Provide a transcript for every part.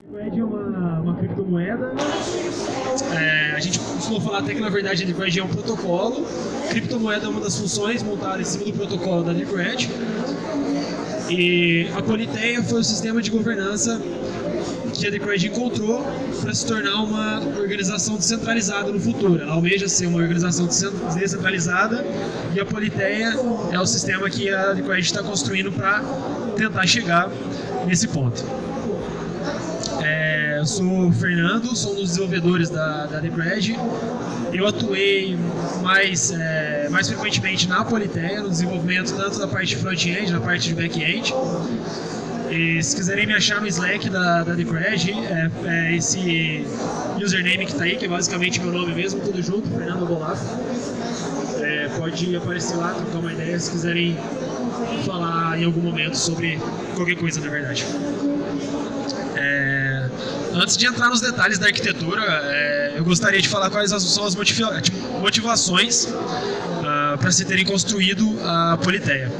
Decred é uma criptomoeda. A gente costuma falar até que na verdade a Decred é um protocolo. Criptomoeda é uma das funções montada em cima do protocolo da Decred. E a Politeia foi o sistema de governança que a Decred encontrou para se tornar uma organização descentralizada no futuro. Ela almeja ser uma organização descentralizada e a Politeia é o sistema que a Decred está construindo para tentar chegar nesse ponto. Eu sou o Fernando, sou um dos desenvolvedores da Decred. Eu atuei mais frequentemente na Politeia, no desenvolvimento tanto da parte de front-end, da parte de back-end. E se quiserem me achar no Slack da Decred, é esse username que está aí, que é basicamente meu nome mesmo, tudo junto, Fernando Bolaf. Pode aparecer lá, trocar uma ideia se quiserem falar em algum momento sobre qualquer coisa, na verdade. Antes de entrar nos detalhes da arquitetura, eu gostaria de falar quais são as motivações para se terem construído a Politeia.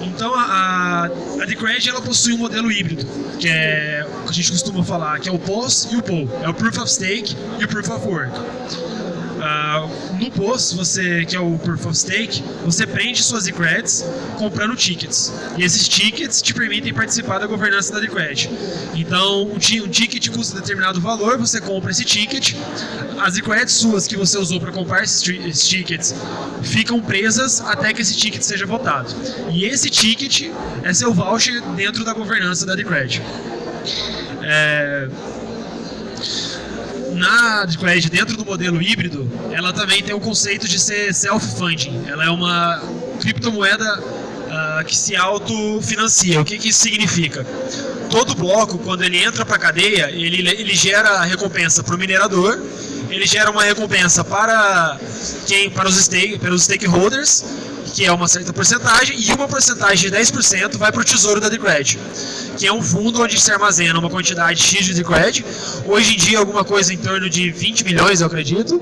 Então, a Decred ela possui um modelo híbrido, que é o que a gente costuma falar, que é o POS e o POW. É o Proof of Stake e o Proof of Work. No POS, que é o Proof of Stake, você prende suas Decreds comprando tickets. E esses tickets te permitem participar da governança da Decred. Então, um ticket custa determinado valor, você compra esse ticket. As Decreds suas que você usou para comprar esses tickets ficam presas até que esse ticket seja votado. E esse ticket é seu voucher dentro da governança da Decred. Na Decred, dentro do modelo híbrido, ela também tem o conceito de ser self-funding. Ela é uma criptomoeda que se autofinancia. O que isso significa? Todo bloco, quando ele entra para a cadeia, ele gera recompensa para o minerador, ele gera uma recompensa para os stakeholders, que é uma certa porcentagem, e uma porcentagem de 10% vai para o tesouro da Decred, que é um fundo onde se armazena uma quantidade X de Decred. Hoje em dia alguma coisa em torno de 20 milhões, eu acredito.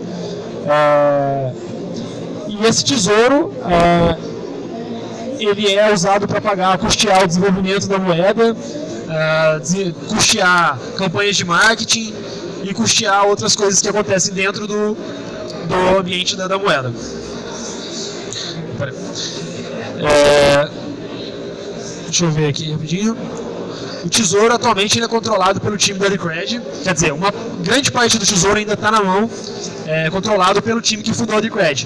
E esse tesouro ele é usado para custear o desenvolvimento da moeda, custear campanhas de marketing e custear outras coisas que acontecem dentro do ambiente da moeda. Deixa eu ver aqui rapidinho. O tesouro atualmente ele é controlado pelo time da Decred, quer dizer, uma grande parte do tesouro ainda está na mão, controlado pelo time que fundou a Decred.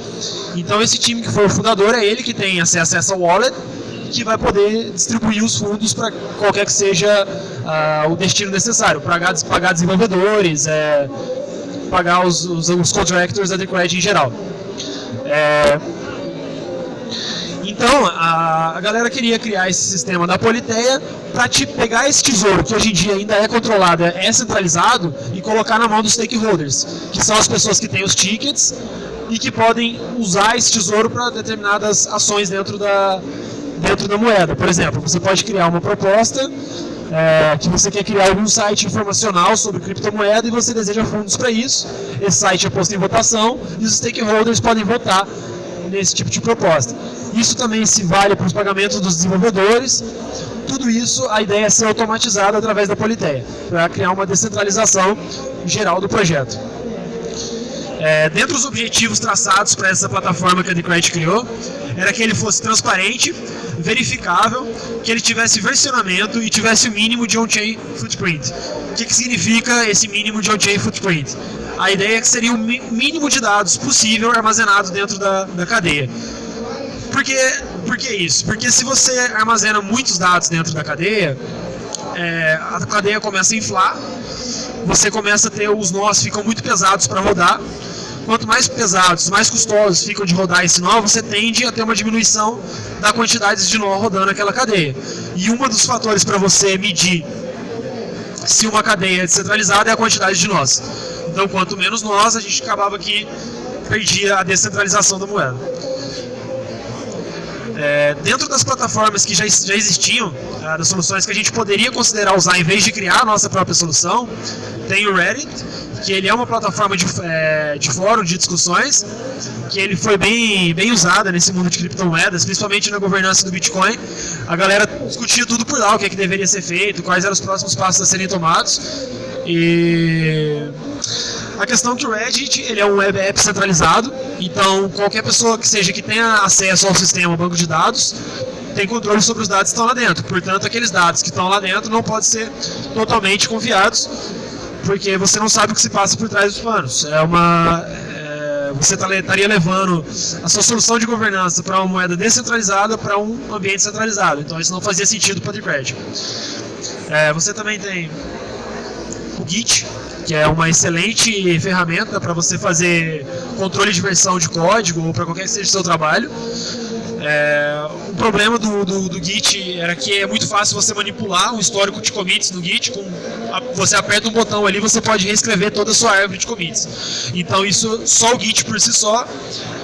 Então esse time que foi o fundador é ele que tem acesso a essa wallet, que vai poder distribuir os fundos para qualquer que seja o destino necessário, pagar desenvolvedores, pagar os contractors da Decred em geral. Então, a galera queria criar esse sistema da Politeia para pegar esse tesouro, que hoje em dia ainda é controlado, é centralizado, e colocar na mão dos stakeholders, que são as pessoas que têm os tickets e que podem usar esse tesouro para determinadas ações dentro da moeda. Por exemplo, você pode criar uma proposta que você quer criar algum site informacional sobre criptomoeda e você deseja fundos para isso. Esse site é posto em votação e os stakeholders podem votar nesse tipo de proposta. Isso também se vale para os pagamentos dos desenvolvedores. Tudo isso, a ideia é ser automatizado através da Politeia, para criar uma descentralização geral do projeto. Dentro dos objetivos traçados para essa plataforma que a Decred criou, era que ele fosse transparente, verificável, que ele tivesse versionamento e tivesse o mínimo de on-chain footprint. O que significa esse mínimo de on-chain footprint? A ideia é que seria o mínimo de dados possível armazenado dentro da cadeia. Por que isso? Porque se você armazena muitos dados dentro da cadeia, a cadeia começa a inflar, você começa a ter, os nós ficam muito pesados para rodar. Quanto mais pesados, mais custosos ficam de rodar esse nó, você tende a ter uma diminuição da quantidade de nó rodando naquela cadeia. E um dos fatores para você medir se uma cadeia é descentralizada é a quantidade de nós. Então, quanto menos nós, a gente acabava que perdia a descentralização da moeda. Dentro das plataformas que já existiam, das soluções que a gente poderia considerar usar em vez de criar a nossa própria solução, tem o Reddit, que ele é uma plataforma de fórum, de discussões, que ele foi bem usada nesse mundo de criptomoedas, principalmente na governança do Bitcoin. A galera discutia tudo por lá, o que deveria ser feito, quais eram os próximos passos a serem tomados. E a questão é que o Reddit ele é um web app centralizado, então qualquer pessoa que tenha acesso ao sistema, banco de dados, tem controle sobre os dados que estão lá dentro. Portanto, aqueles dados que estão lá dentro não podem ser totalmente confiados, porque você não sabe o que se passa por trás dos panos. Você estaria levando a sua solução de governança para uma moeda descentralizada para um ambiente centralizado. Então isso não fazia sentido para o Decred. Você também tem o Git, que é uma excelente ferramenta para você fazer controle de versão de código ou para qualquer que seja o seu trabalho. O problema do Git era que é muito fácil você manipular o histórico de commits no Git. Você aperta um botão ali, você pode reescrever toda a sua árvore de commits. Então só o Git por si só,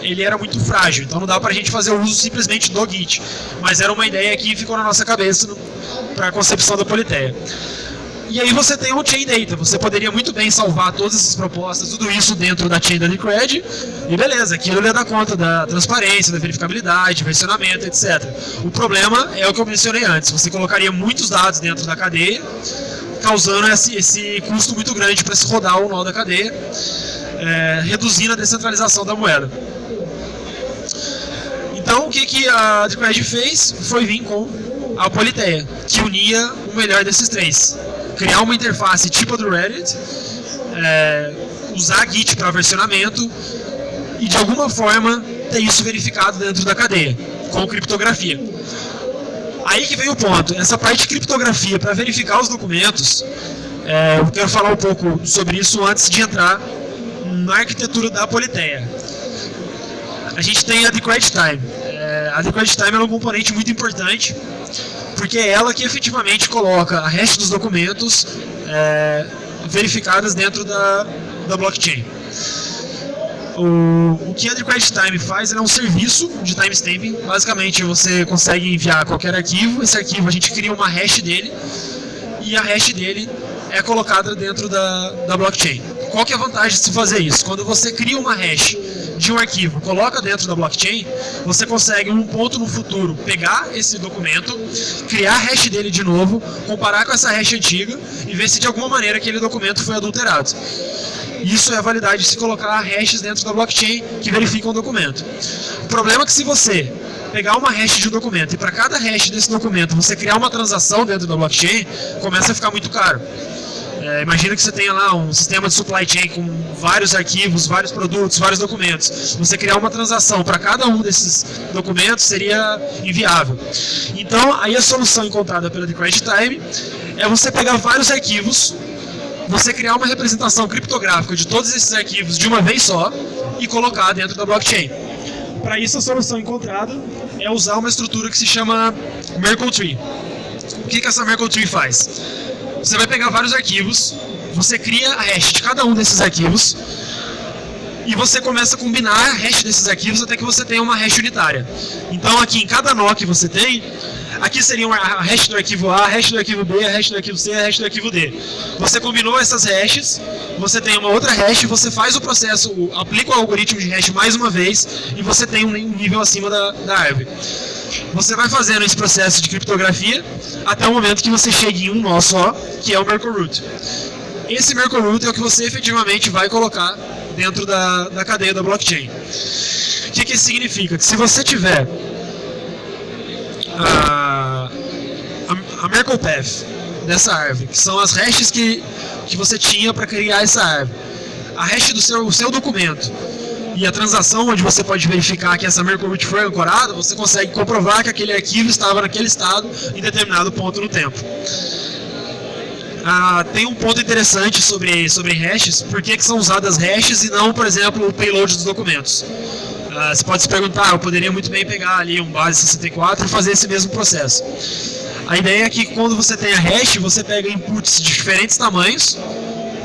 ele era muito frágil. Então não dá pra gente fazer o uso simplesmente do Git. Mas era uma ideia que ficou na nossa cabeça para a concepção da Politeia. E aí você tem o Chain Data, você poderia muito bem salvar todas essas propostas, tudo isso dentro da Chain da Decred, e beleza, aquilo ia dar conta da transparência, da verificabilidade, versionamento, etc. O problema é o que eu mencionei antes, você colocaria muitos dados dentro da cadeia, causando esse custo muito grande para se rodar o nó da cadeia, reduzindo a descentralização da moeda. Então o que a Decred fez foi vir com a Politeia, que unia o melhor desses três. Criar uma interface tipo a do Reddit, usar Git para versionamento e de alguma forma ter isso verificado dentro da cadeia, com criptografia. Aí que vem o ponto, essa parte de criptografia para verificar os documentos, eu quero falar um pouco sobre isso antes de entrar na arquitetura da Politeia. A gente tem a Decred Time. A Decred Time é um componente muito importante, porque é ela que efetivamente coloca a hash dos documentos verificadas dentro da blockchain. O que a Decred Time faz é um serviço de timestamping. Basicamente você consegue enviar qualquer arquivo, esse arquivo a gente cria uma hash dele, e a hash dele é colocada dentro da blockchain. Qual que é a vantagem de se fazer isso? Quando você cria uma hash de um arquivo, coloca dentro da blockchain, você consegue em um ponto no futuro pegar esse documento, criar a hash dele de novo, comparar com essa hash antiga e ver se de alguma maneira aquele documento foi adulterado. Isso é a validade de se colocar hashes dentro da blockchain que verificam o documento. O problema é que se você pegar uma hash de um documento e para cada hash desse documento você criar uma transação dentro da blockchain, começa a ficar muito caro. Imagina que você tenha lá um sistema de supply chain com vários arquivos, vários produtos, vários documentos. Você criar uma transação para cada um desses documentos seria inviável. Então, aí a solução encontrada pela Decred Time é você pegar vários arquivos, você criar uma representação criptográfica de todos esses arquivos de uma vez só e colocar dentro da blockchain. Para isso, a solução encontrada é usar uma estrutura que se chama Merkle Tree. O que essa Merkle Tree faz? Você vai pegar vários arquivos, você cria a hash de cada um desses arquivos e você começa a combinar a hash desses arquivos até que você tenha uma hash unitária. Então aqui em cada nó que você tem, aqui seria a hash do arquivo A, a hash do arquivo B, a hash do arquivo C, a hash do arquivo D. Você combinou essas hashes, você tem uma outra hash, você faz o processo, aplica o algoritmo de hash mais uma vez e você tem um nível acima da árvore. Você vai fazendo esse processo de criptografia até o momento que você chegue em um nó só, que é o Merkle Root. Esse Merkle Root é o que você efetivamente vai colocar dentro da cadeia da blockchain. O que isso significa? Que se você tiver a Merkle Path dessa árvore, que são as hashes que você tinha para criar essa árvore, a hash do seu documento e a transação onde você pode verificar que essa Merkle Root foi ancorada, você consegue comprovar que aquele arquivo estava naquele estado em determinado ponto no tempo. Tem um ponto interessante sobre hashes, por que são usadas hashes e não, por exemplo, o payload dos documentos. Você pode se perguntar, eu poderia muito bem pegar ali um base 64 e fazer esse mesmo processo. A ideia é que quando você tem a hash, você pega inputs de diferentes tamanhos.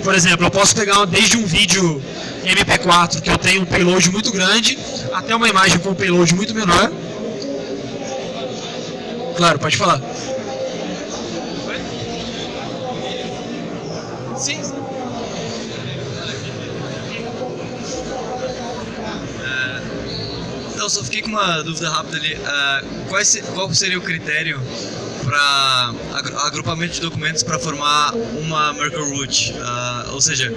Por exemplo, eu posso pegar desde um vídeo MP4 que eu tenho um payload muito grande, até uma imagem com um payload muito menor. Claro, pode falar. Sim. só fiquei com uma dúvida rápida ali. Qual seria o critério para agrupamento de documentos para formar uma Merkle Root? Ou seja,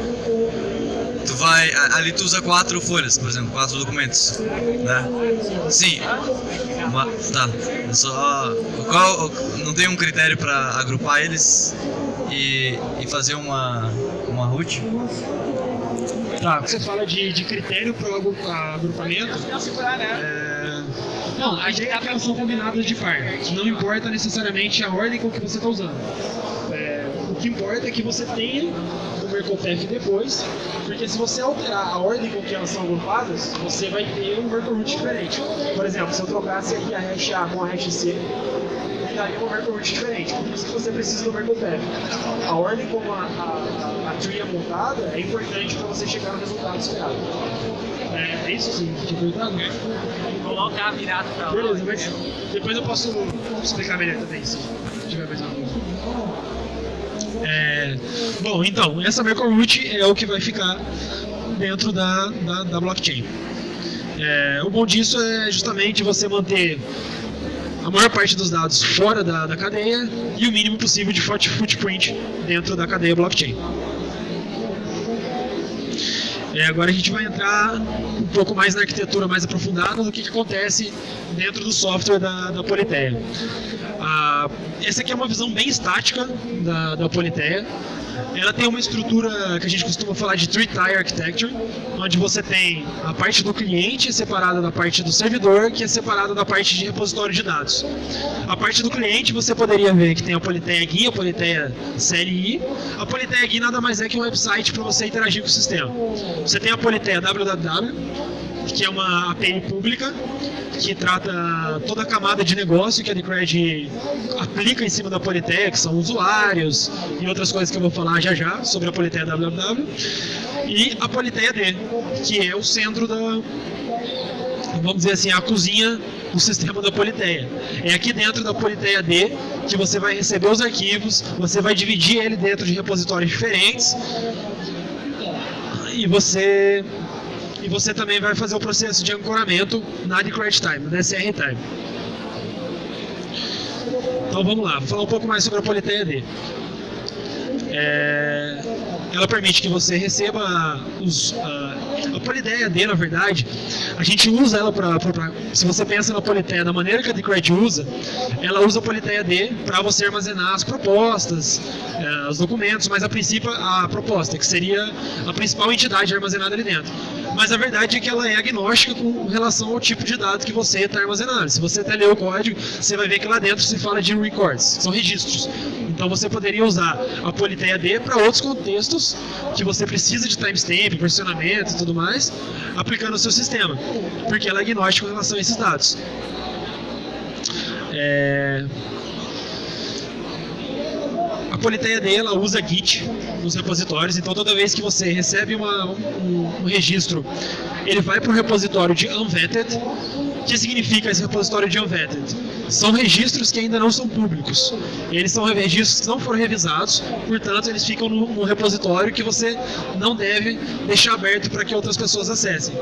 ali tu usa 4 folhas, por exemplo, 4 documentos, né? Sim. Tá. Não tem um critério para agrupar eles e fazer uma root? Tá, você fala de critério para o agrupamento. Não, a ideia é que elas são combinadas de par. Não importa necessariamente a ordem com que você está usando. O que importa é que você tenha o Merkle Path depois, porque se você alterar a ordem com que elas são agrupadas, você vai ter um Merkle Root diferente. Por exemplo, se eu trocasse aqui a hash A com a hash C, daria uma Merkle Root diferente. Por isso que você precisa do Merkle Path. A ordem como a tree é montada é importante para você chegar no resultado esperado. É isso sim, tinha perguntado? Colocar virado pra lá. Beleza, mas depois eu posso explicar melhor também, se tiver mais alguma coisa. Bom, então, essa Merkle Root é o que vai ficar dentro da blockchain. O bom disso é justamente você manter a maior parte dos dados fora da cadeia e o mínimo possível de footprint dentro da cadeia blockchain. Agora a gente vai entrar um pouco mais na arquitetura mais aprofundada do que acontece dentro do software da Politeia. Essa aqui é uma visão bem estática da Politeia. Ela tem uma estrutura que a gente costuma falar de three-tier architecture, onde você tem a parte do cliente separada da parte do servidor, que é separada da parte de repositório de dados. A parte do cliente você poderia ver que tem a Politeia GUI, a Politeia CLI. A Politeia GUI nada mais é que um website para você interagir com o sistema. Você tem a Politeia www, que é uma API pública, que trata toda a camada de negócio que a Decred aplica em cima da Politeia, que são usuários e outras coisas que eu vou falar já sobre a Politeia www. E a Politeia D, que é o centro vamos dizer assim, a cozinha do sistema da Politeia. É aqui dentro da Politeia D que você vai receber os arquivos, você vai dividir ele dentro de repositórios diferentes e você também vai fazer o processo de ancoramento na Decred Time, na DSR Time. Então vamos lá, vou falar um pouco mais sobre a Politeia D. Ela permite que você receba a Politeia D, na verdade, a gente usa ela se você pensa na Politeia da maneira que a Decred usa, ela usa a Politeia D para você armazenar as propostas, os documentos, mas a princípio a proposta, que seria a principal entidade armazenada ali dentro. Mas a verdade é que ela é agnóstica com relação ao tipo de dado que você está armazenando. Se você até ler o código, você vai ver que lá dentro se fala de records, que são registros. Então você poderia usar a Politeia D para outros contextos que você precisa de timestamp, versionamento e tudo mais, aplicando o seu sistema, porque ela é agnóstica com relação a esses dados. A Politeia D ela usa Git nos repositórios, então toda vez que você recebe um registro, ele vai para o repositório de unvetted. O que significa esse repositório de unvetted? São registros que ainda não são públicos. Eles são registros que não foram revisados, portanto eles ficam no repositório que você não deve deixar aberto para que outras pessoas acessem.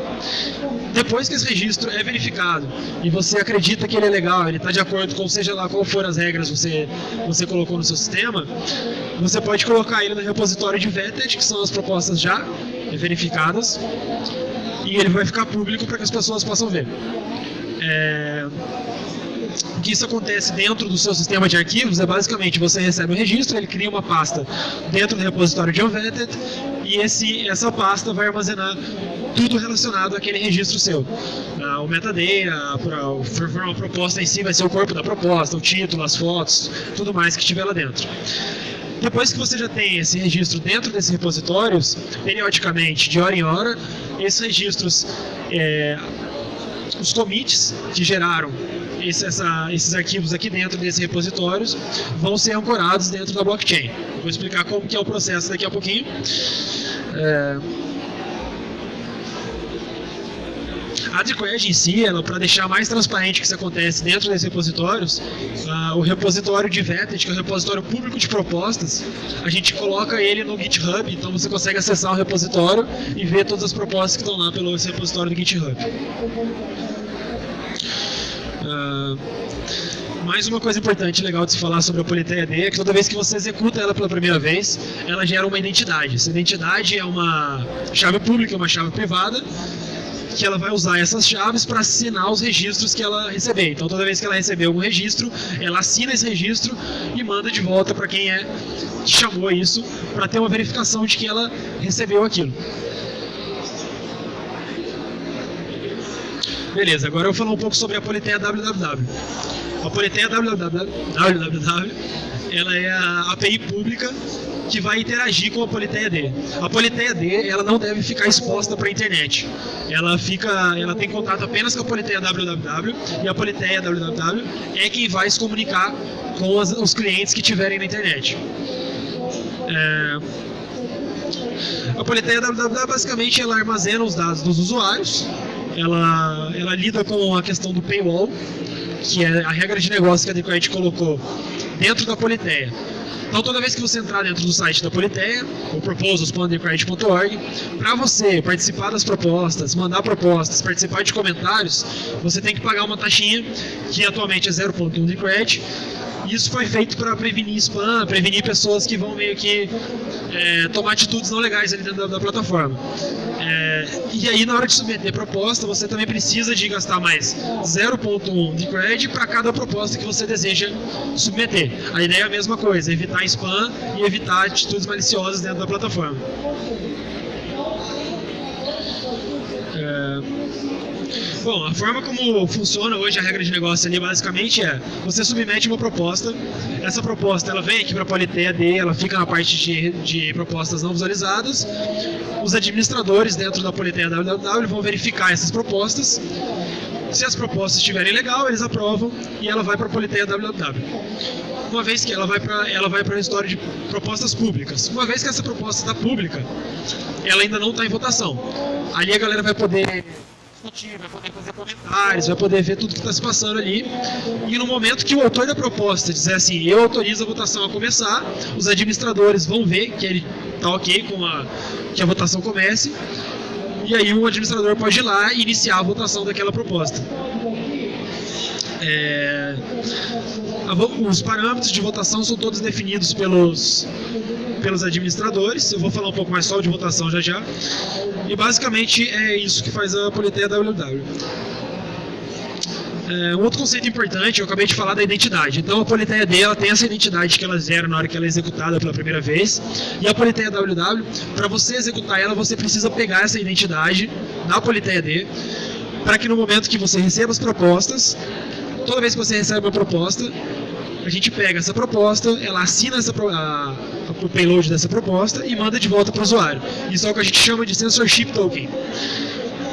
Depois que esse registro é verificado e você acredita que ele é legal, ele está de acordo com seja lá qual for as regras que você colocou no seu sistema, você pode colocar ele no repositório de vetted, que são as propostas já verificadas, e ele vai ficar público para que as pessoas possam ver. O que isso acontece dentro do seu sistema de arquivos é basicamente você recebe um registro, ele cria uma pasta dentro do repositório de unvetted e essa pasta vai armazenar tudo relacionado àquele registro seu. O metadata, a proposta em si vai ser o corpo da proposta, o título, as fotos, tudo mais que estiver lá dentro. Depois que você já tem esse registro dentro desses repositórios, periodicamente, de hora em hora, esses registros, os commits que geraram esses arquivos aqui dentro desses repositórios vão ser ancorados dentro da blockchain. Vou explicar como que é o processo daqui a pouquinho. A Decred em si, para deixar mais transparente o que isso acontece dentro desses repositórios, o repositório de vetted, que é o repositório público de propostas, a gente coloca ele no GitHub, então você consegue acessar o repositório e ver todas as propostas que estão lá pelo repositório do GitHub. Mais uma coisa importante legal de se falar sobre a Politeia D é que toda vez que você executa ela pela primeira vez, ela gera uma identidade. Essa identidade é uma chave pública, uma chave privada, que ela vai usar essas chaves para assinar os registros que ela receber. Então toda vez que ela receber algum registro, ela assina esse registro e manda de volta para quem que chamou isso, para ter uma verificação de que ela recebeu aquilo. Beleza, agora eu vou falar um pouco sobre a Politeia www. A Politeia www, ela é a API pública que vai interagir com a Politeia D. A Politeia D, ela não deve ficar exposta para a internet. Ela tem contato apenas com a Politeia www, e a Politeia www é quem vai se comunicar com os clientes que tiverem na internet. A Politeia www basicamente ela armazena os dados dos usuários. Ela lida com a questão do paywall, que é a regra de negócio que a Decred colocou dentro da Politeia. Então toda vez que você entrar dentro do site da Politeia, o proposals.decred.org, para você participar das propostas, mandar propostas, participar de comentários, você tem que pagar uma taxinha, que atualmente é 0.1 Decred. Isso foi feito para prevenir spam, prevenir pessoas que vão meio que tomar atitudes não legais ali dentro da plataforma. E aí, na hora de submeter proposta, você também precisa de gastar mais 0.1 de credit para cada proposta que você deseja submeter. A ideia é a mesma coisa, evitar spam e evitar atitudes maliciosas dentro da plataforma. Bom, a forma como funciona hoje a regra de negócio ali basicamente é: você submete uma proposta, essa proposta ela vem aqui para a Politeia D, ela fica na parte de propostas não visualizadas. Os administradores dentro da Politeia www vão verificar essas propostas. Se as propostas estiverem legal, eles aprovam e ela vai para a Politeia www. Uma vez que ela vai para a história de propostas públicas. Uma vez que essa proposta está pública, ela ainda não está em votação. Ali a galera vai poder discutir, vai poder fazer comentários, vai poder ver tudo que está se passando ali. E no momento que o autor da proposta dizer assim, eu autorizo a votação a começar, os administradores vão ver que ele está ok com que a votação comece. E aí o administrador pode ir lá e iniciar a votação daquela proposta. Os parâmetros de votação são todos definidos pelos administradores. Eu vou falar um pouco mais só de votação já. E basicamente é isso que faz a Politeia www. Um outro conceito importante, eu acabei de falar da identidade. Então a Politeia D ela tem essa identidade que ela gera na hora que ela é executada pela primeira vez. E a Politeia www, para você executar ela, você precisa pegar essa identidade da Politeia D, para que no momento que você receba as propostas, toda vez que você recebe uma proposta, a gente pega essa proposta, ela assina o payload dessa proposta e manda de volta para o usuário. Isso é o que a gente chama de censorship token.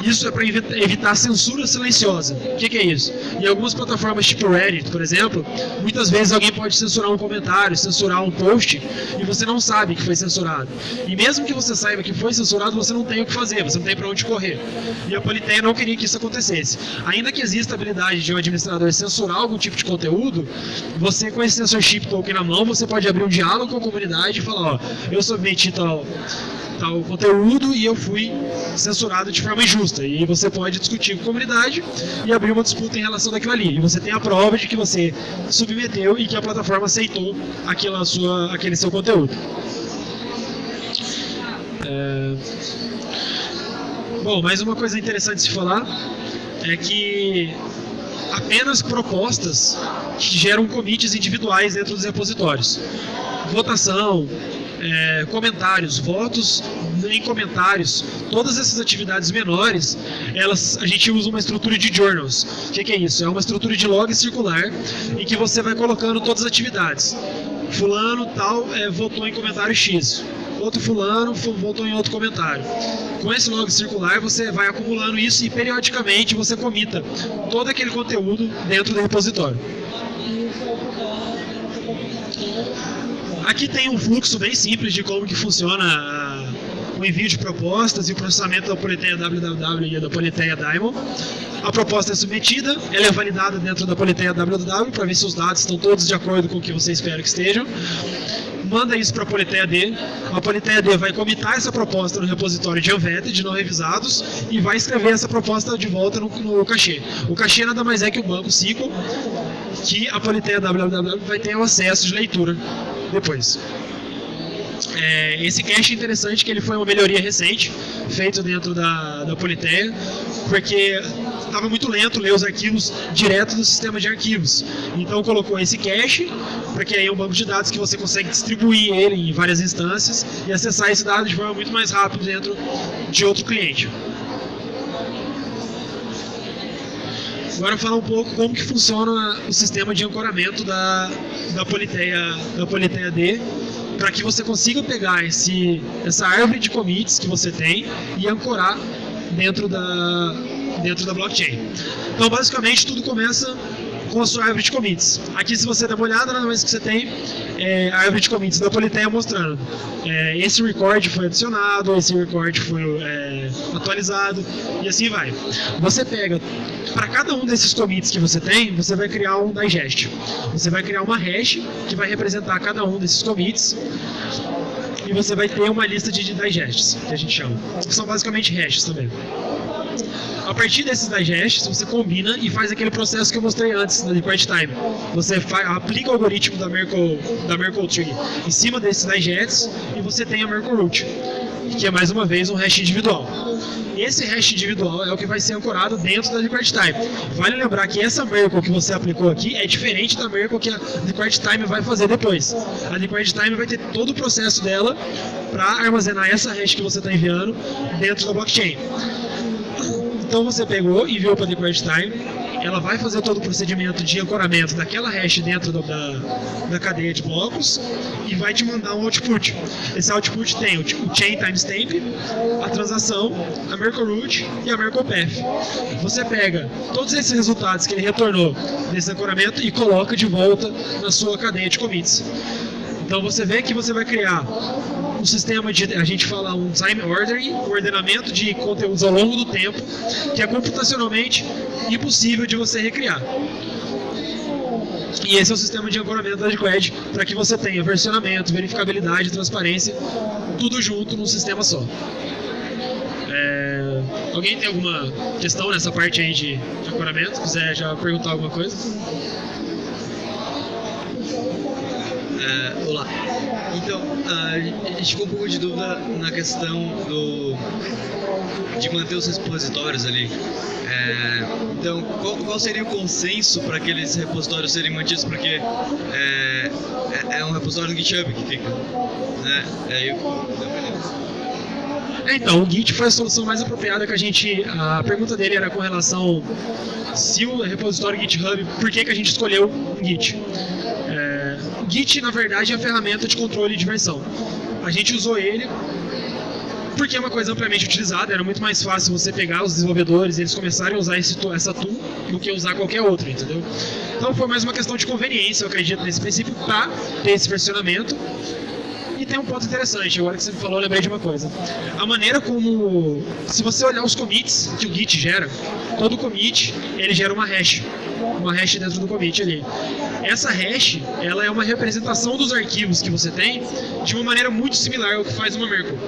Isso é para evitar censura silenciosa. O que é isso? Em algumas plataformas tipo Reddit, por exemplo, muitas vezes alguém pode censurar um comentário, censurar um post, e você não sabe que foi censurado. E mesmo que você saiba que foi censurado, você não tem o que fazer, você não tem para onde correr. E a Politeia não queria que isso acontecesse. Ainda que exista a habilidade de um administrador censurar algum tipo de conteúdo, você com esse censorship token na mão, você pode abrir um diálogo com a comunidade e falar, ó, eu submeti tal conteúdo e eu fui censurado de forma injusta. E você pode discutir com a comunidade e abrir uma disputa em relação daquilo ali. E você tem a prova de que você submeteu e que a plataforma aceitou aquele seu conteúdo. Bom, mais uma coisa interessante de se falar é que apenas propostas que geram commits individuais dentro dos repositórios. Votação, comentários, votos em comentários, todas essas atividades menores, a gente usa uma estrutura de journals. O que é isso? É uma estrutura de log circular em que você vai colocando todas as atividades. Fulano tal votou em comentário X. Outro fulano votou em outro comentário. Com esse log circular você vai acumulando isso e periodicamente você comita todo aquele conteúdo dentro do repositório. Aqui tem um fluxo bem simples de como que funciona o envio de propostas e o processamento da Politeia www e da Politeia Daimon. A proposta é submetida, ela é validada dentro da Politeia www para ver se os dados estão todos de acordo com o que você espera que estejam. manda isso para a Politeia D, a Politeia D vai comitar essa proposta no repositório de unvetted, não revisados, e vai escrever essa proposta de volta no cachê. O cachê nada mais é que o banco SQL, que a Politeia www vai ter o acesso de leitura depois. Esse cache é interessante, que ele foi uma melhoria recente, feito dentro da Politeia, porque estava muito lento ler os arquivos direto do sistema de arquivos. Então colocou esse cache, porque aí é um banco de dados que você consegue distribuir ele em várias instâncias e acessar esse dado de forma muito mais rápida dentro de outro cliente. Agora falar um pouco como que funciona o sistema de ancoramento da Politeia D, para que você consiga pegar essa árvore de commits que você tem e ancorar dentro da blockchain. Então, basicamente, tudo começa com a sua árvore de commits. Aqui, se você der uma olhada, nada mais que você tem a árvore de commits da Politeia mostrando esse record foi adicionado, esse record foi atualizado, e assim vai. Você pega, para cada um desses commits que você tem, você vai criar um digest. Você vai criar uma hash que vai representar cada um desses commits, e você vai ter uma lista de digests, que a gente chama, que são basicamente hashes também. A partir desses digests, você combina e faz aquele processo que eu mostrei antes, na record time. Você aplica o algoritmo da Merkle Tree em cima desses digests e você tem a Merkle Root, que é mais uma vez um hash individual. Esse hash individual é o que vai ser ancorado dentro da record time. Vale lembrar que essa Merkle que você aplicou aqui é diferente da Merkle que a record time vai fazer depois. A record time vai ter todo o processo dela para armazenar essa hash que você está enviando dentro da blockchain. Então você pegou e enviou para a record time, ela vai fazer todo o procedimento de ancoramento daquela hash dentro da cadeia de blocos e vai te mandar um output. Esse output tem o chain timestamp, a transação, a Merkle Root e a Merkle Path. Você pega todos esses resultados que ele retornou nesse ancoramento e coloca de volta na sua cadeia de commits. Então você vê que você vai criar um sistema a gente fala um time ordering, um ordenamento de conteúdos ao longo do tempo, que é computacionalmente impossível de você recriar. E esse é o sistema de ancoramento da Liquid, para que você tenha versionamento, verificabilidade, transparência, tudo junto num sistema só. Alguém tem alguma questão nessa parte aí de ancoramento? Quiser já perguntar alguma coisa? Olá. Então, a gente ficou um pouco de dúvida na questão de manter os repositórios ali. Então, qual seria o consenso para aqueles repositórios serem mantidos? Porque é um repositório no GitHub que fica, né? Então, o Git foi a solução mais apropriada que a gente... A pergunta dele era com relação se o repositório GitHub, por que a gente escolheu o Git. O Git, na verdade, é a ferramenta de controle de versão. A gente usou ele porque é uma coisa amplamente utilizada, era muito mais fácil você pegar os desenvolvedores e eles começarem a usar essa tool do que usar qualquer outra, entendeu? Então foi mais uma questão de conveniência, eu acredito, nesse princípio, para ter esse versionamento. E tem um ponto interessante, agora que você me falou, eu lembrei de uma coisa. A maneira como... Se você olhar os commits que o Git gera, todo commit, ele gera uma hash dentro do commit ali. Essa hash, ela é uma representação dos arquivos que você tem de uma maneira muito similar ao que faz uma Merkle.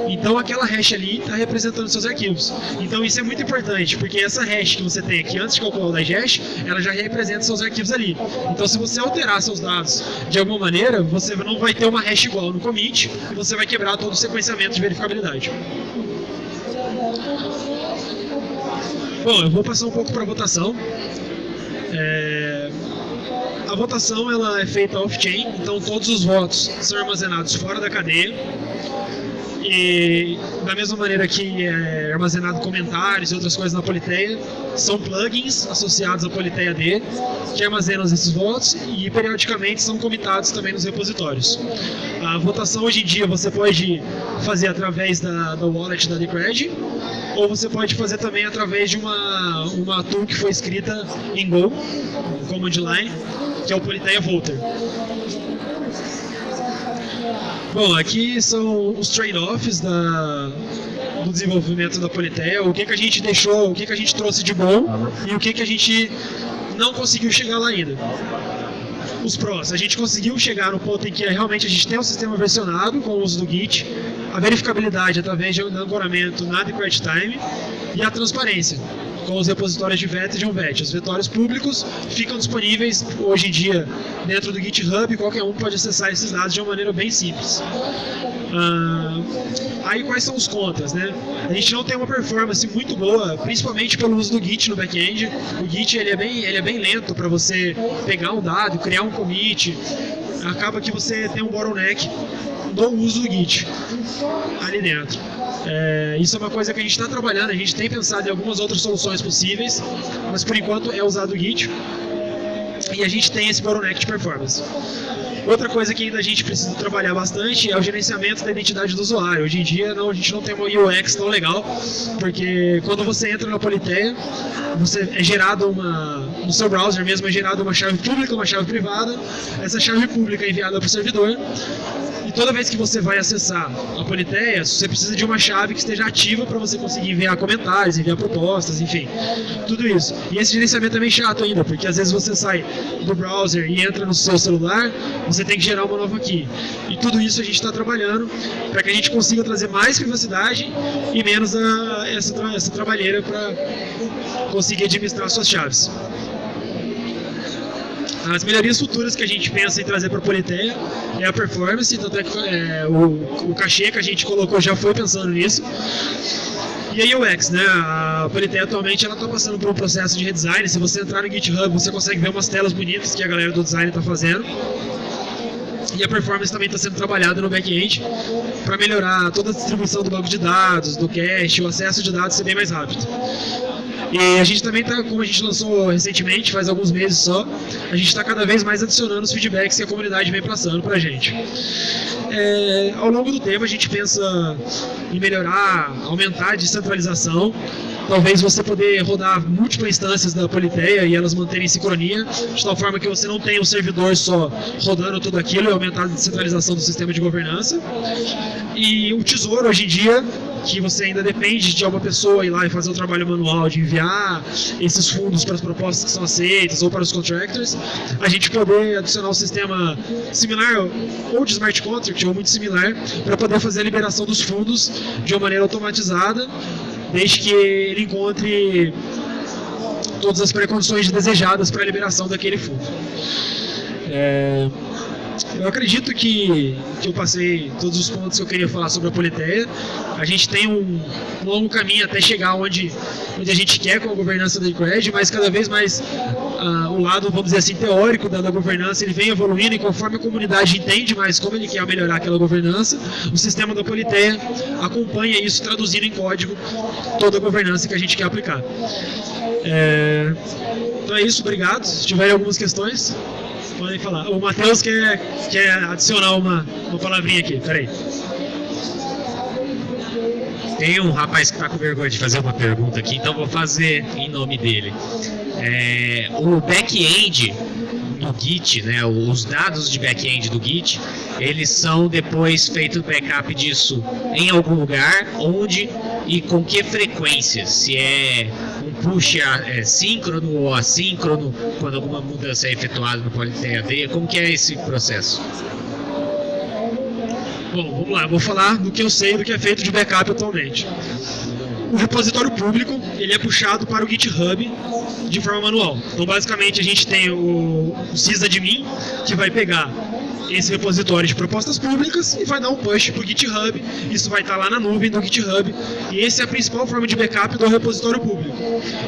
Então aquela hash ali está representando seus arquivos. Então isso é muito importante, porque essa hash que você tem aqui antes de calcular o digest, ela já representa seus arquivos ali. Então se você alterar seus dados de alguma maneira, você não vai ter uma hash igual no commit e você vai quebrar todo o sequenciamento de verificabilidade. Bom, eu vou passar um pouco para a votação. A votação ela é feita off-chain, então todos os votos são armazenados fora da cadeia. E da mesma maneira que é armazenado comentários e outras coisas na Politeia, são plugins associados à Politeia D que armazenam esses votos e periodicamente são comitados também nos repositórios. A votação hoje em dia você pode fazer através da wallet da Decred, ou você pode fazer também através de uma tool que foi escrita em Go, command line, que é o Politeia Voter. Bom, aqui são os trade-offs do desenvolvimento da Politeia, o que a gente deixou, o que a gente trouxe de bom e o que a gente não conseguiu chegar lá ainda. os prós, a gente conseguiu chegar no ponto em que realmente a gente tem um sistema versionado com o uso do Git, a verificabilidade através de ancoramento na Adequate Time e a transparência com os repositórios de VET e de UNVET. Os vetórios públicos ficam disponíveis hoje em dia dentro do GitHub e qualquer um pode acessar esses dados de uma maneira bem simples. Aí quais são os contras, né? A gente não tem uma performance muito boa, principalmente pelo uso do Git no back-end. O Git ele é bem lento para você pegar um dado, criar um commit. Acaba que você tem um bottleneck do uso do Git ali dentro. Isso é uma coisa que a gente está trabalhando, a gente tem pensado em algumas outras soluções possíveis, mas por enquanto é usado o Git e a gente tem esse bottleneck de performance. Outra coisa que ainda a gente precisa trabalhar bastante é o gerenciamento da identidade do usuário. Hoje em dia a gente não tem uma UX tão legal, porque quando você entra na Politeia, é gerado no seu browser mesmo é gerada uma chave pública, uma chave privada. Essa chave pública é enviada para o servidor. E toda vez que você vai acessar a Politeia, você precisa de uma chave que esteja ativa para você conseguir enviar comentários, enviar propostas, enfim, tudo isso. E esse gerenciamento é meio chato ainda, porque às vezes você sai do browser e entra no seu celular, você tem que gerar uma nova key. E tudo isso a gente está trabalhando para que a gente consiga trazer mais privacidade e menos essa trabalheira para conseguir administrar suas chaves. As melhorias futuras que a gente pensa em trazer para a Politeia é a performance, tanto é que o cachê que a gente colocou já foi pensando nisso. E a UX, né? A Politeia atualmente está passando por um processo de redesign. Se você entrar no GitHub, você consegue ver umas telas bonitas que a galera do design está fazendo. E a performance também está sendo trabalhada no back-end para melhorar toda a distribuição do banco de dados, do cache, o acesso de dados ser bem mais rápido. E a gente também está, como a gente lançou recentemente, faz alguns meses só, a gente está cada vez mais adicionando os feedbacks que a comunidade vem passando para a gente. Ao longo do tempo a gente pensa em melhorar, aumentar a descentralização, talvez você poder rodar múltiplas instâncias da Politeia e elas manterem sincronia, de tal forma que você não tenha um servidor só rodando tudo aquilo e aumentar a descentralização do sistema de governança. E o tesouro hoje em dia, que você ainda depende de uma pessoa ir lá e fazer o trabalho manual de enviar esses fundos para as propostas que são aceitas ou para os contractors, a gente poder adicionar um sistema similar ou de smart contract ou muito similar para poder fazer a liberação dos fundos de uma maneira automatizada, desde que ele encontre todas as precondições desejadas para a liberação daquele fundo. Eu acredito que eu passei todos os pontos que eu queria falar sobre a Politeia. A gente tem um longo caminho até chegar onde a gente quer com a governança da Decred, mas cada vez mais o lado, vamos dizer assim, teórico da governança, ele vem evoluindo e conforme a comunidade entende mais como ele quer melhorar aquela governança, o sistema da Politeia acompanha isso, traduzindo em código toda a governança que a gente quer aplicar. Então é isso, obrigado. Se tiverem algumas questões, podem falar. O Matheus quer adicionar uma palavrinha aqui, peraí. Tem um rapaz que está com vergonha de fazer uma pergunta aqui, então vou fazer em nome dele. O back-end do Git, né, os dados de back-end do Git, eles são depois feito backup disso em algum lugar, onde e com que frequência? Se é um push síncrono ou assíncrono, quando alguma mudança é efetuada no Politeia AD, como que é esse processo? Bom, vamos lá, eu vou falar do que eu sei do que é feito de backup atualmente. O repositório público, ele é puxado para o GitHub de forma manual. Então, basicamente, a gente tem o sysadmin, que vai pegar esse repositório de propostas públicas e vai dar um push para o GitHub. Isso vai estar lá na nuvem do GitHub. E essa é a principal forma de backup do repositório público.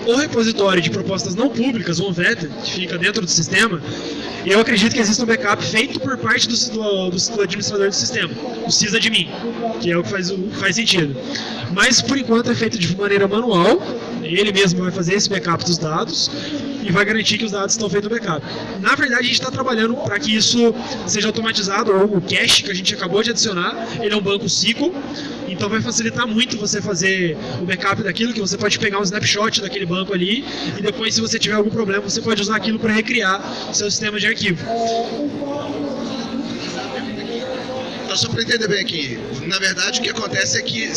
O repositório de propostas não públicas, o UNVET, que fica dentro do sistema, eu acredito que existe um backup feito por parte do administrador do sistema, o sysadmin, que é o que faz sentido. Mas, por enquanto, é feito de maneira manual. Ele mesmo vai fazer esse backup dos dados e vai garantir que os dados estão feitos no backup. Na verdade, a gente está trabalhando para que isso seja automatizado, ou o cache que a gente acabou de adicionar, ele é um banco SQL, então vai facilitar muito você fazer o backup daquilo, que você pode pegar um snapshot daquele banco ali, e depois, se você tiver algum problema, você pode usar aquilo para recriar seu sistema de arquivo. Então, só para entender bem aqui, na verdade o que acontece é que,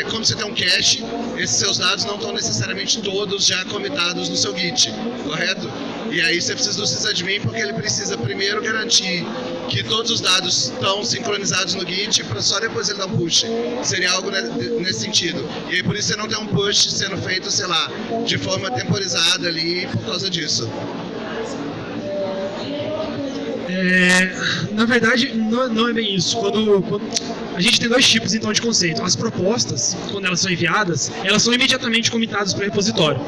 como você tem um cache, esses seus dados não estão necessariamente todos já comitados no seu Git, correto? E aí você precisa do sysadmin porque ele precisa primeiro garantir que todos os dados estão sincronizados no Git para só depois ele dar um push. Seria algo nesse sentido. E aí por isso você não tem um push sendo feito, sei lá, de forma temporizada ali por causa disso. Na verdade, não é bem isso. Quando a gente tem dois tipos então de conceito. As propostas, quando elas são enviadas, elas são imediatamente comitadas para o repositório.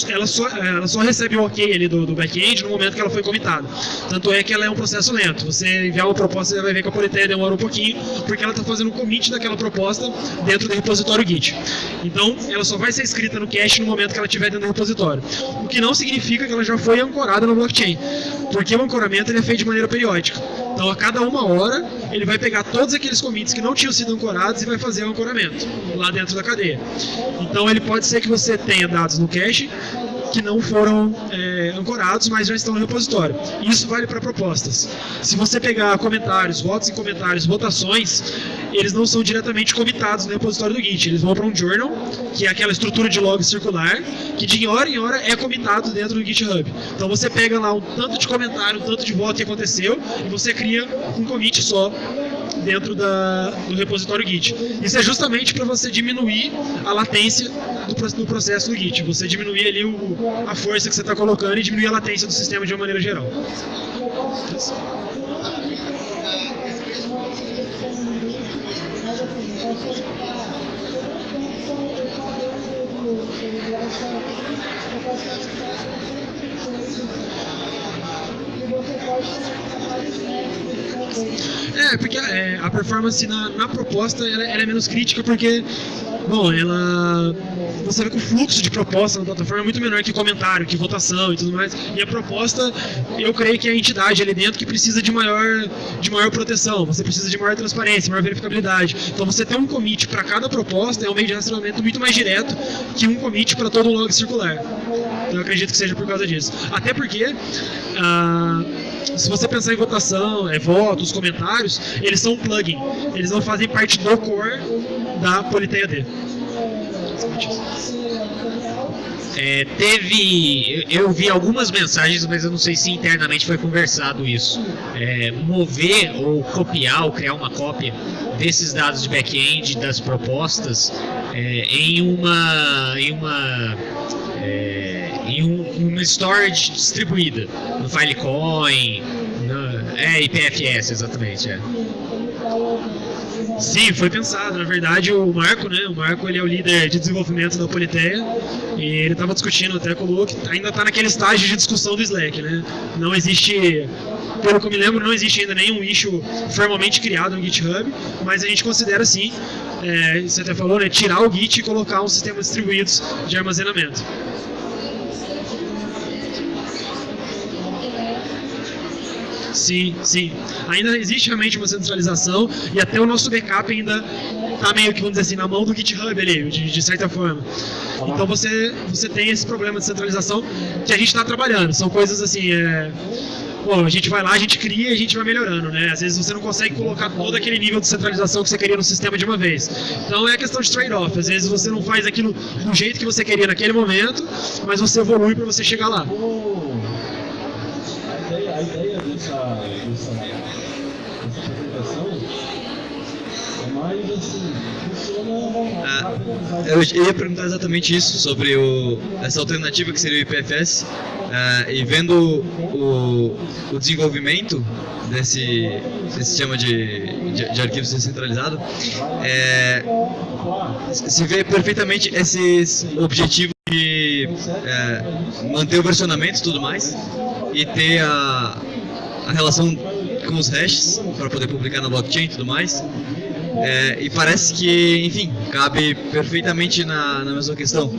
Ela só recebe o ok ali do back-end no momento que ela foi comitada. Tanto é que ela é um processo lento. Você enviar uma proposta, você vai ver que a Politeia demora um pouquinho, porque ela está fazendo um commit daquela proposta dentro do repositório Git. Então, ela só vai ser escrita no cache no momento que ela estiver dentro do repositório. O que não significa que ela já foi ancorada no blockchain, porque o ancoramento ele é feito de maneira periódica. Então, a cada 1 hora, ele vai pegar todos aqueles commits que não tinham sido ancorados e vai fazer o ancoramento lá dentro da cadeia. Então, ele pode ser que você tenha dados no cache que não foram ancorados, mas já estão no repositório. Isso vale para propostas. Se você pegar comentários, votos em comentários, votações, eles não são diretamente comitados no repositório do Git. Eles vão para um journal, que é aquela estrutura de log circular, que de hora em hora é comitado dentro do GitHub. Então você pega lá um tanto de comentário, um tanto de voto que aconteceu, e você cria um commit só dentro do repositório Git. Isso é justamente para você diminuir a latência do processo do Git. Você diminuir ali a força que você está colocando e diminuir a latência do sistema de uma maneira geral. Porque a performance na proposta ela é menos crítica porque, bom, você vê que o fluxo de proposta na plataforma é muito menor que comentário, que votação e tudo mais. E a proposta, eu creio que é a entidade ali dentro que precisa de maior proteção, você precisa de maior transparência, maior verificabilidade. Então você ter um commit para cada proposta é um meio de rastreamento muito mais direto que um commit para todo o log circular. Então eu acredito que seja por causa disso. Até porque, se você pensar em votação, votos, comentários, eles são um plugin. Eles não fazem parte do core da Politeia D. Eu vi algumas mensagens, mas eu não sei se internamente foi conversado isso. Mover ou copiar ou criar uma cópia desses dados de back-end das propostas em uma storage distribuída, no Filecoin, IPFS, exatamente. Sim, foi pensado. Na verdade, o Marco, ele é o líder de desenvolvimento da Politeia e ele estava discutindo até com o Luke, ainda está naquele estágio de discussão do Slack, né? Não existe, pelo que eu me lembro, não existe ainda nenhum issue formalmente criado no GitHub, mas a gente considera sim, você até falou, tirar o Git e colocar um sistema distribuído de armazenamento. Sim. Ainda existe realmente uma centralização e até o nosso backup ainda está meio que, vamos dizer assim, na mão do GitHub ali, de certa forma. Então você tem esse problema de centralização que a gente está trabalhando. São coisas assim, bom, a gente vai lá, a gente cria e a gente vai melhorando, né? Às vezes você não consegue colocar todo aquele nível de centralização que você queria no sistema de uma vez. Então é questão de trade-off. Às vezes você não faz aquilo do jeito que você queria naquele momento, mas você evolui para você chegar lá. A ideia dessa apresentação é mais assim, funciona... Eu ia perguntar exatamente isso, sobre essa alternativa que seria o IPFS, e vendo o desenvolvimento desse sistema de arquivos descentralizado, se vê perfeitamente esses objetivos de manter o versionamento e tudo mais, e ter a relação com os hashes para poder publicar na blockchain e tudo mais. E parece que, enfim, cabe perfeitamente na mesma questão.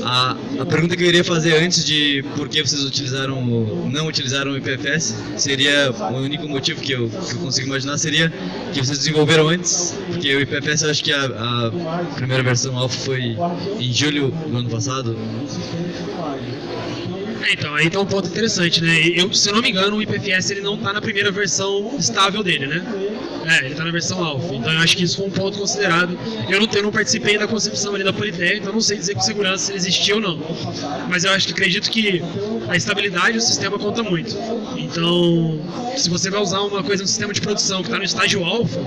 A pergunta que eu iria fazer antes de por que vocês não utilizaram o IPFS seria, o único motivo que eu consigo imaginar seria que vocês desenvolveram antes, porque o IPFS, eu acho que a primeira versão alpha foi em julho do ano passado. Então, aí tem um ponto interessante, né? Se eu não me engano, o IPFS ele não está na primeira versão estável dele, né? Ele tá na versão alfa. Então eu acho que isso foi um ponto considerado. Eu não participei da concepção ali da Politeia, então não sei dizer com segurança se ele existia ou não. Mas eu acredito que a estabilidade do sistema conta muito. Então, se você vai usar uma coisa no sistema de produção que está no estágio alfa,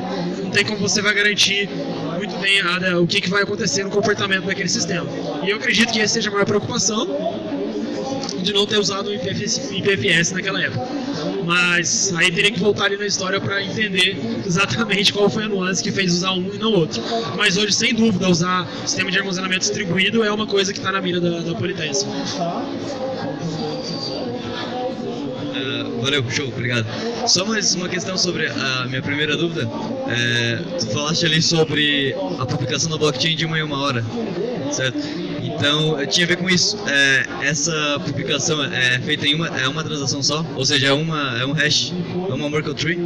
não tem como você vai garantir muito bem o que vai acontecer no comportamento daquele sistema. E eu acredito que essa seja a maior preocupação de não ter usado o IPFS naquela época. Mas aí teria que voltar ali na história para entender exatamente qual foi a nuance que fez usar um e não outro. Mas hoje, sem dúvida, usar sistema de armazenamento distribuído é uma coisa que está na mira da Politeia. Valeu, show, obrigado. Só mais uma questão sobre a minha primeira dúvida. Tu falaste ali sobre a publicação da blockchain de 1 em 1 hora, certo? Então, tinha a ver com isso. Essa publicação é feita em uma transação só? Ou seja, é um hash, é uma Merkle Tree?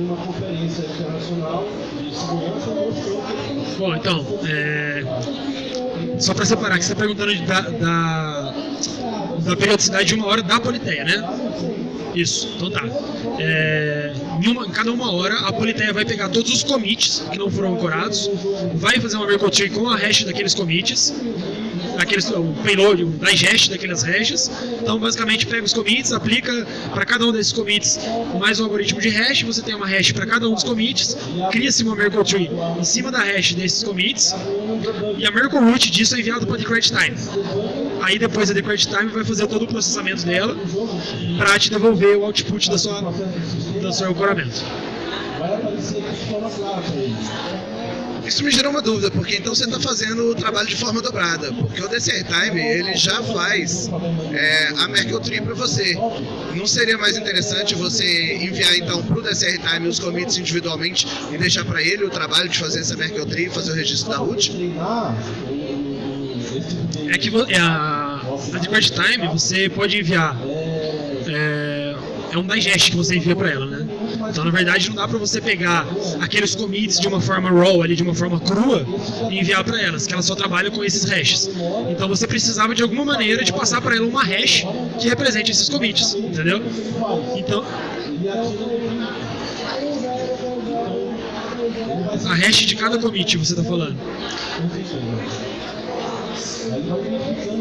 Bom, então, só para separar, que você está perguntando da periodicidade de 1 hora da Politeia, né? Isso, então tá. Em cada 1 hora, a Politeia vai pegar todos os commits que não foram ancorados, vai fazer uma Merkle Tree com a hash daqueles commits, o payload, o digest daquelas hashes. Então, basicamente, pega os commits, aplica para cada um desses commits mais um algoritmo de hash. Você tem uma hash para cada um dos commits, cria-se uma Merkle Tree em cima da hash desses commits, e a Merkle Root disso é enviado para a Decred Time. Aí, depois a Decred Time vai fazer todo o processamento dela para te devolver o output do seu ancoramento. Vai aparecer aqui de forma clara para ele. Isso me gerou uma dúvida, porque então você está fazendo o trabalho de forma dobrada, porque o DCR Time ele já faz a Merkle Tree para você. Não seria mais interessante você enviar então para o DCR Time os commits individualmente e deixar para ele o trabalho de fazer essa Merkle Tree e fazer o registro da root? É que a Decred Time você pode enviar. É um digest que você envia para ela, né? Então, na verdade, não dá para você pegar aqueles commits de uma forma raw, ali, de uma forma crua, e enviar para elas, que ela só trabalha com esses hashes. Então, você precisava de alguma maneira de passar para ela uma hash que represente esses commits, entendeu? Então, a hash de cada commit você está falando.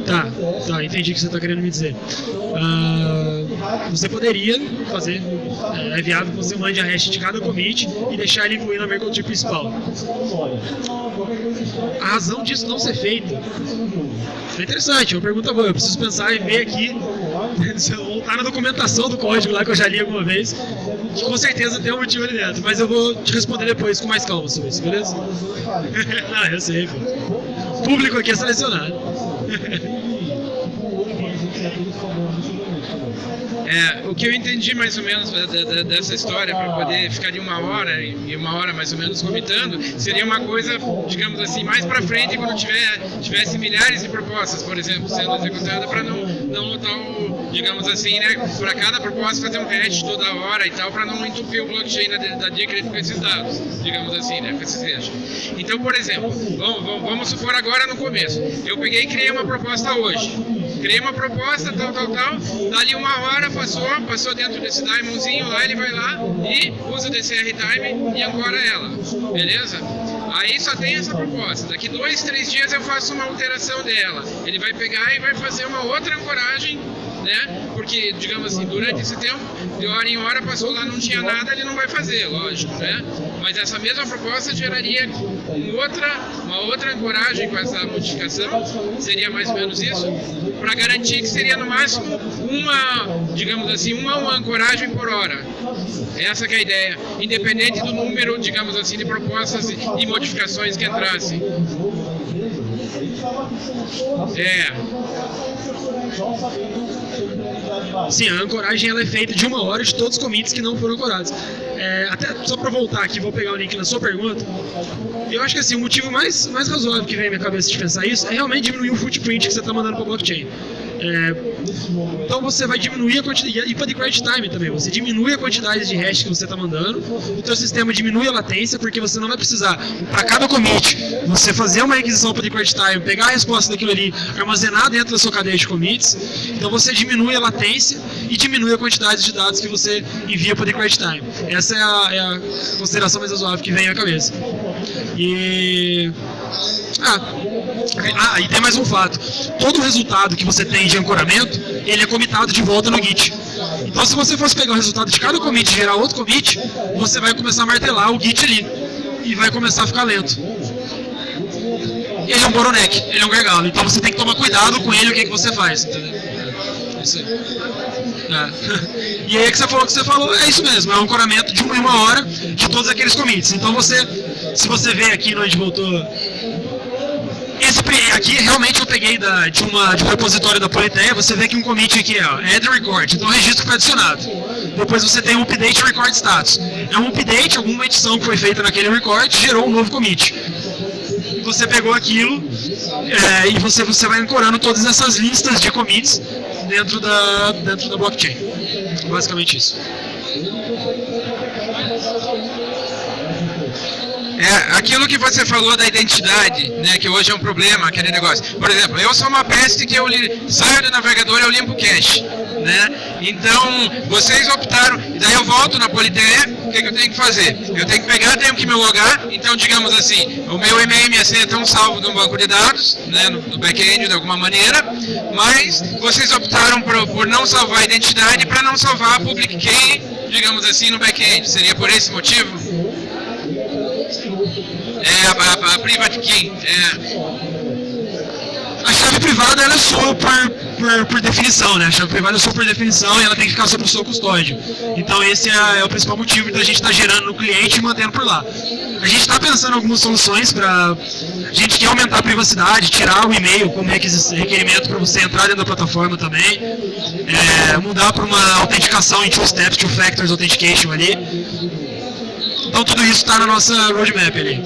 Tá, entendi o que você está querendo me dizer. Você poderia fazer, é viável que você mande a hash de cada commit e deixar ele incluir na Merkle Tree principal. A razão disso não ser feito é interessante, é uma pergunta boa. Eu preciso pensar e ver aqui, voltar na documentação do código lá que eu já li alguma vez, que com certeza tem um motivo ali dentro, mas eu vou te responder depois com mais calma sobre isso, beleza? Eu sei, pô. O público aqui é selecionado. O que eu entendi mais ou menos dessa história, para poder ficar de 1 hora e 1 hora mais ou menos comitando, seria uma coisa, digamos assim, mais para frente, quando tivesse milhares de propostas, por exemplo, sendo executada, para não notar digamos assim, né, para cada proposta fazer um hash toda hora e tal, para não entupir o blockchain da Decred com esses dados, digamos assim, né, com esses hashes. Então, por exemplo, vamos supor agora no começo, eu peguei e criei uma proposta hoje. Criei uma proposta, tal, dali 1 hora passou dentro desse diamondzinho lá, ele vai lá e usa o DCR Time e ancora ela, beleza? Aí só tem essa proposta, daqui 2, 3 dias eu faço uma alteração dela, ele vai pegar e vai fazer uma outra ancoragem, né? Porque, digamos assim, durante esse tempo, de hora em hora passou lá, não tinha nada, ele não vai fazer, lógico, né? Mas essa mesma proposta geraria uma outra ancoragem com essa modificação, seria mais ou menos isso, para garantir que seria no máximo digamos assim, uma ancoragem por hora. Essa que é a ideia, independente do número, digamos assim, de propostas e modificações que entrassem. Sim, a ancoragem ela é feita de 1 hora de todos os commits que não foram ancorados. Até só para voltar aqui, vou pegar o link na sua pergunta. Eu acho que assim, o motivo mais razoável que vem à minha cabeça de pensar isso é realmente diminuir o footprint que você está mandando para o blockchain. Então você vai diminuir a quantidade, e para decrypt time também, você diminui a quantidade de hash que você está mandando, o teu sistema diminui a latência, porque você não vai precisar, para cada commit, você fazer uma requisição para decrypt time, pegar a resposta daquilo ali, armazenar dentro da sua cadeia de commits, então você diminui a latência e diminui a quantidade de dados que você envia para decrypt time. Essa é a consideração mais razoável que vem à cabeça. E tem mais um fato. Todo o resultado que você tem de ancoramento, ele é comitado de volta no Git. Então se você fosse pegar o resultado de cada commit e gerar outro commit, você vai começar a martelar o Git ali. E vai começar a ficar lento. Ele é um bottleneck, ele é um gargalo. Então você tem que tomar cuidado com ele, o que você faz. Entendeu? Isso aí. E aí que você falou, é isso mesmo, é um ancoramento de 1 hora de todos aqueles commits. Então se você vê aqui onde voltou, aqui realmente eu peguei de um repositório da Politeia, você vê que um commit aqui é add record, então o registro foi adicionado. Depois você tem um update record status. É um update, alguma edição que foi feita naquele record, gerou um novo commit. Você pegou aquilo e você vai ancorando todas essas listas de commits dentro da blockchain. Basicamente isso. Aquilo que você falou da identidade, né, que hoje é um problema, aquele negócio. Por exemplo, eu sou uma peste que eu saio do navegador e eu limpo o cache, né? Então, vocês optaram, e daí eu volto na Politeia, o que eu tenho que fazer? Eu tenho que pegar, tenho que me logar, então, digamos assim, o meu e-mail e minha senha estão salvos no banco de dados, né, no back-end de alguma maneira, mas vocês optaram por não salvar a identidade para não salvar a public key, digamos assim, no back-end. Seria por esse motivo? A private key. A chave privada ela é sua por definição, né? A chave privada é sua por definição e ela tem que ficar sob o seu custódio. Então esse é o principal motivo da gente estar gerando no cliente e mantendo por lá. A gente está pensando em algumas soluções para... A gente quer aumentar a privacidade, tirar o e-mail como requerimento para você entrar dentro da plataforma também, mudar para uma autenticação em 2 steps, 2 factors authentication ali. Então tudo isso está na nossa roadmap ali.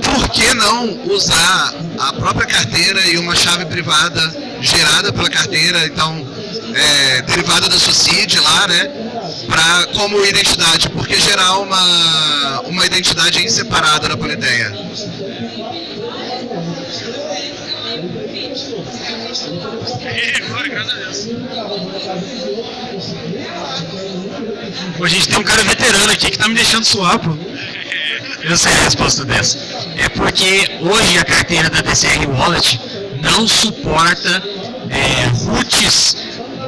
Por que não usar a própria carteira e uma chave privada gerada pela carteira, então derivada da sua seed lá, né, como identidade? Por que gerar uma identidade separada da Politeia? Graças a Deus. Pô, a gente tem um cara veterano aqui que tá me deixando suar, pô. Eu sei a resposta dessa. É porque hoje a carteira da TCR Wallet não suporta roots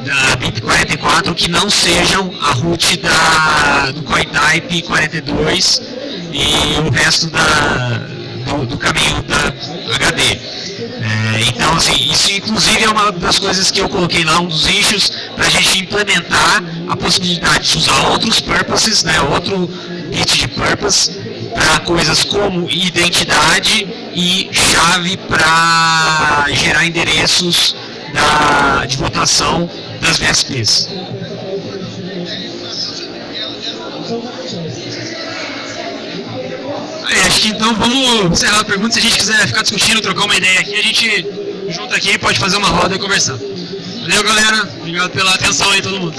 da BIP44 que não sejam a root do CoinType 42 e o resto do caminho da HD. Então, assim, isso inclusive é uma das coisas que eu coloquei lá, um dos issues, para a gente implementar a possibilidade de usar outros purposes, né, outro bit de purpose, para coisas como identidade e chave para gerar endereços de votação das VSPs. Acho que então vamos encerrar a pergunta. Se a gente quiser ficar discutindo, trocar uma ideia aqui, a gente junta aqui, pode fazer uma roda e conversar. Valeu, galera. Obrigado pela atenção aí, todo mundo.